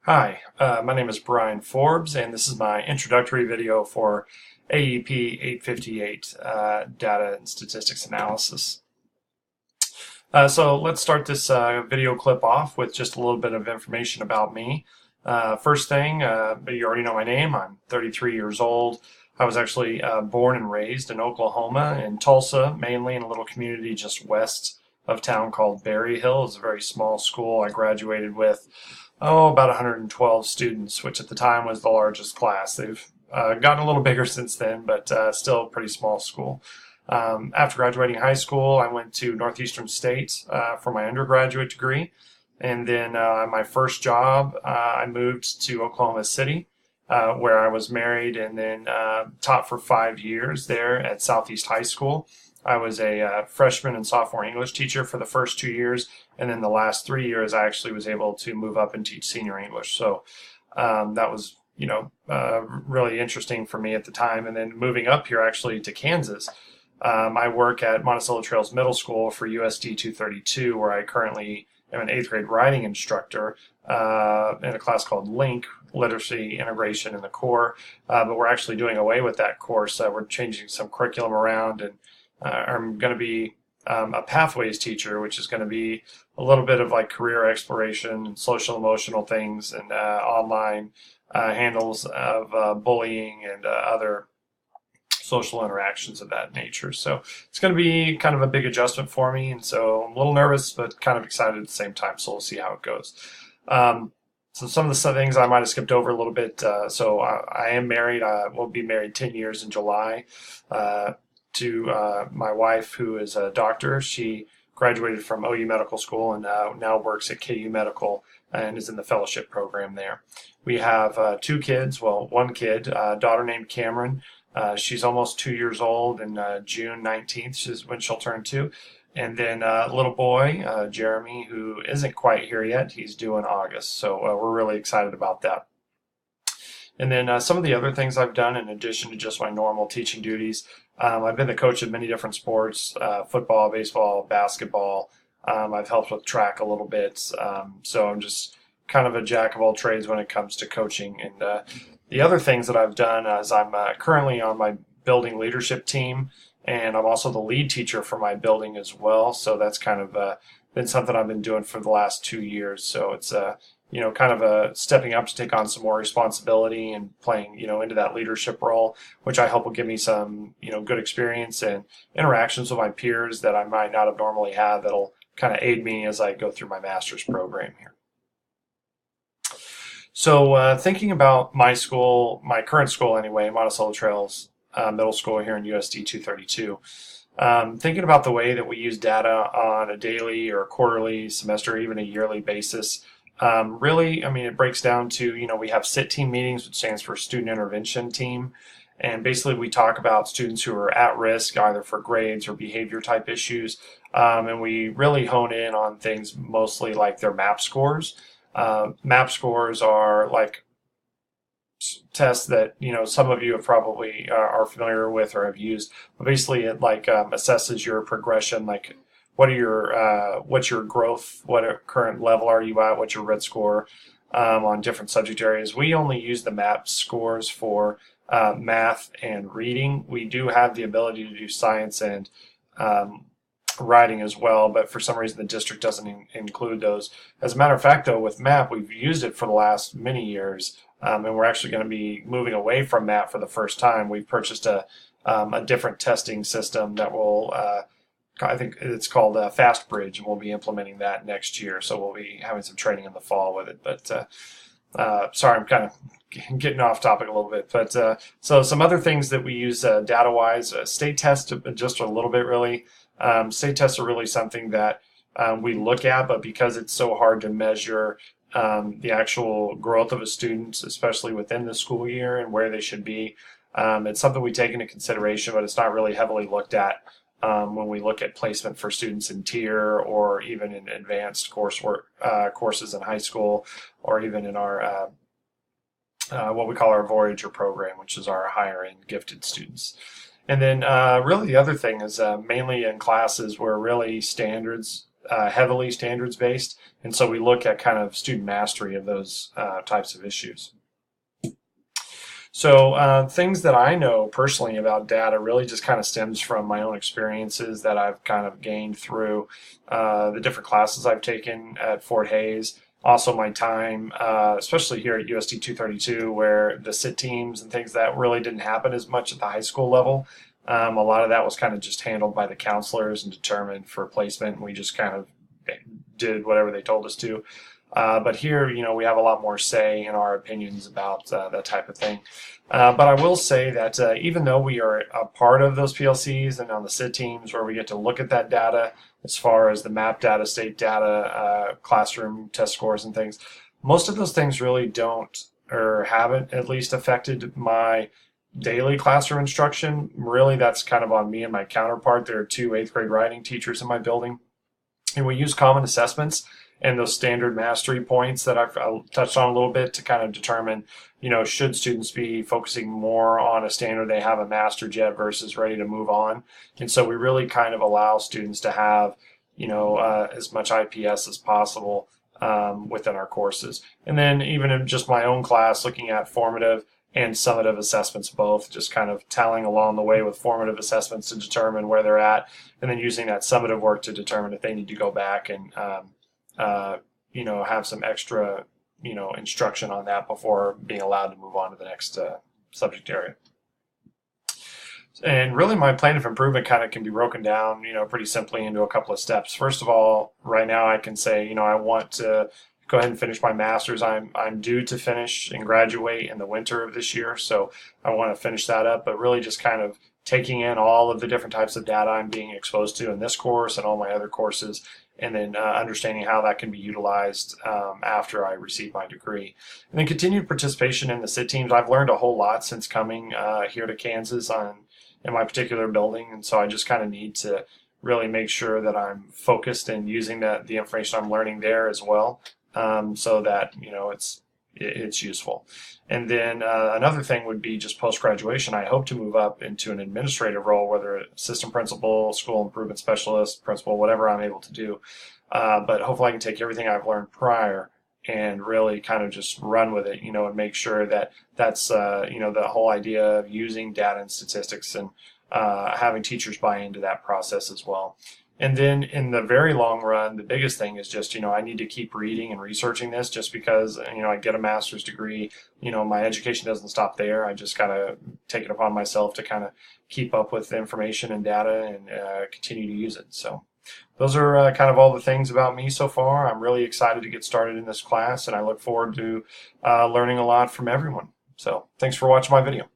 Hi, my name is Brian Forbes, and this is my introductory video for AEP 858 Data and Statistics Analysis. So let's start this video clip off with just a little bit of information about me. First thing, you already know my name. I'm 33 years old. I was actually born and raised in Oklahoma, in Tulsa, mainly in a little community just west of town called Berry Hill. It's a very small school I graduated with. About 112 students, which at the time was the largest class. They've gotten a little bigger since then, but still a pretty small school. After graduating high school, I went to Northeastern State for my undergraduate degree. And then my first job, I moved to Oklahoma City, where I was married and then taught for 5 years there at Southeast High School. I was a freshman and sophomore English teacher for the first 2 years, and then the last 3 years I actually was able to move up and teach senior English. So that was, really interesting for me at the time. And then moving up here actually to Kansas, I work at Monticello Trails Middle School for USD 232, where I currently am an 8th grade writing instructor in a class called LINK, Literacy Integration in the Core. But we're actually doing away with that course. We're changing some curriculum around, and I'm going to be a pathways teacher, which is going to be a little bit of like career exploration and social emotional things and online handles of bullying and other social interactions of that nature. So it's going to be kind of a big adjustment for me, and so I'm a little nervous but kind of excited at the same time, so we'll see how it goes. So some of the things I might have skipped over a little bit. So I am married. I will be married 10 years in July to my wife, who is a doctor. She graduated from OU Medical School and now works at KU Medical and is in the fellowship program there. We have 2 kids, well, 1 kid, a daughter named Cameron. She's almost 2 years old, and June 19th is when she'll turn 2. And then a little boy, Jeremy, who isn't quite here yet. He's due in August, so we're really excited about that. And then some of the other things I've done in addition to just my normal teaching duties, I've been the coach of many different sports, football, baseball, basketball. I've helped with track a little bit. So I'm just kind of a jack of all trades when it comes to coaching. And the other things that I've done is I'm currently on my building leadership team, and I'm also the lead teacher for my building as well. So that's kind of been something I've been doing for the last 2 years. So it's kind of a stepping up to take on some more responsibility and playing, into that leadership role, which I hope will give me some, good experience and interactions with my peers that I might not have normally had that'll kind of aid me as I go through my master's program here. So thinking about my school, my current school anyway, Monticello Trails Middle School here in USD 232, thinking about the way that we use data on a daily or quarterly, semester, or even a yearly basis. Really, it breaks down to, we have SIT team meetings, which stands for Student Intervention Team. And basically we talk about students who are at risk either for grades or behavior type issues. And we really hone in on things mostly like their MAP scores. MAP scores are like tests that, some of you have probably are familiar with or have used. But basically it assesses your progression, like what's your growth, what current level are you at, what's your RIT score on different subject areas. We only use the MAP scores for math and reading. We do have the ability to do science and writing as well, but for some reason the district doesn't include those. As a matter of fact, though, with MAP, we've used it for the last many years, and we're actually going to be moving away from MAP for the first time. We've purchased a different testing system that will I think it's called FastBridge, and we'll be implementing that next year. So we'll be having some training in the fall with it. But sorry, I'm kind of getting off topic a little bit. But so some other things that we use data-wise, state tests just a little bit really. State tests are really something that we look at, but because it's so hard to measure the actual growth of a student, especially within the school year and where they should be, it's something we take into consideration, but it's not really heavily looked at when we look at placement for students in tier or even in advanced coursework courses in high school, or even in our what we call our Voyager program, which is our higher end gifted students. And then really the other thing is mainly in classes where really standards heavily standards based, and so we look at kind of student mastery of those types of issues. So things that I know personally about data really just kind of stems from my own experiences that I've kind of gained through the different classes I've taken at Fort Hays. Also my time, especially here at USD 232, where the sit teams and things that really didn't happen as much at the high school level. A lot of that was kind of just handled by the counselors and determined for placement, and we just kind of did whatever they told us to. But here, we have a lot more say in our opinions about that type of thing. But I will say that even though we are a part of those PLCs and on the SIT teams where we get to look at that data as far as the map data, state data, classroom test scores and things, most of those things really don't or haven't at least affected my daily classroom instruction. Really, that's kind of on me and my counterpart. There are 2 8th grade writing teachers in my building, and we use common assessments and those standard mastery points that I've touched on a little bit to kind of determine, should students be focusing more on a standard they haven't mastered yet versus ready to move on. And so we really kind of allow students to have, as much IPS as possible within our courses. And then even in just my own class, looking at formative and summative assessments both, just kind of tallying along the way with formative assessments to determine where they're at, and then using that summative work to determine if they need to go back and have some extra, instruction on that before being allowed to move on to the next subject area. And really my plan of improvement kind of can be broken down, pretty simply into a couple of steps. First of all, right now I can say, I want to go ahead and finish my master's. I'm due to finish and graduate in the winter of this year, so I want to finish that up, but really just kind of taking in all of the different types of data I'm being exposed to in this course and all my other courses, and then understanding how that can be utilized after I receive my degree. And then continued participation in the SIT teams. I've learned a whole lot since coming here to Kansas in my particular building, and so I just kind of need to really make sure that I'm focused and using the information I'm learning there as well, so that it's useful. And then another thing would be just post-graduation, I hope to move up into an administrative role, whether assistant principal, school improvement specialist, principal, whatever I'm able to do. But hopefully I can take everything I've learned prior and really kind of just run with it, and make sure that that's, the whole idea of using data and statistics and having teachers buy into that process as well. And then in the very long run, the biggest thing is just, I need to keep reading and researching this, just because, I get a master's degree, my education doesn't stop there. I just got to take it upon myself to kind of keep up with the information and data and continue to use it. So those are kind of all the things about me so far. I'm really excited to get started in this class, and I look forward to learning a lot from everyone. So thanks for watching my video.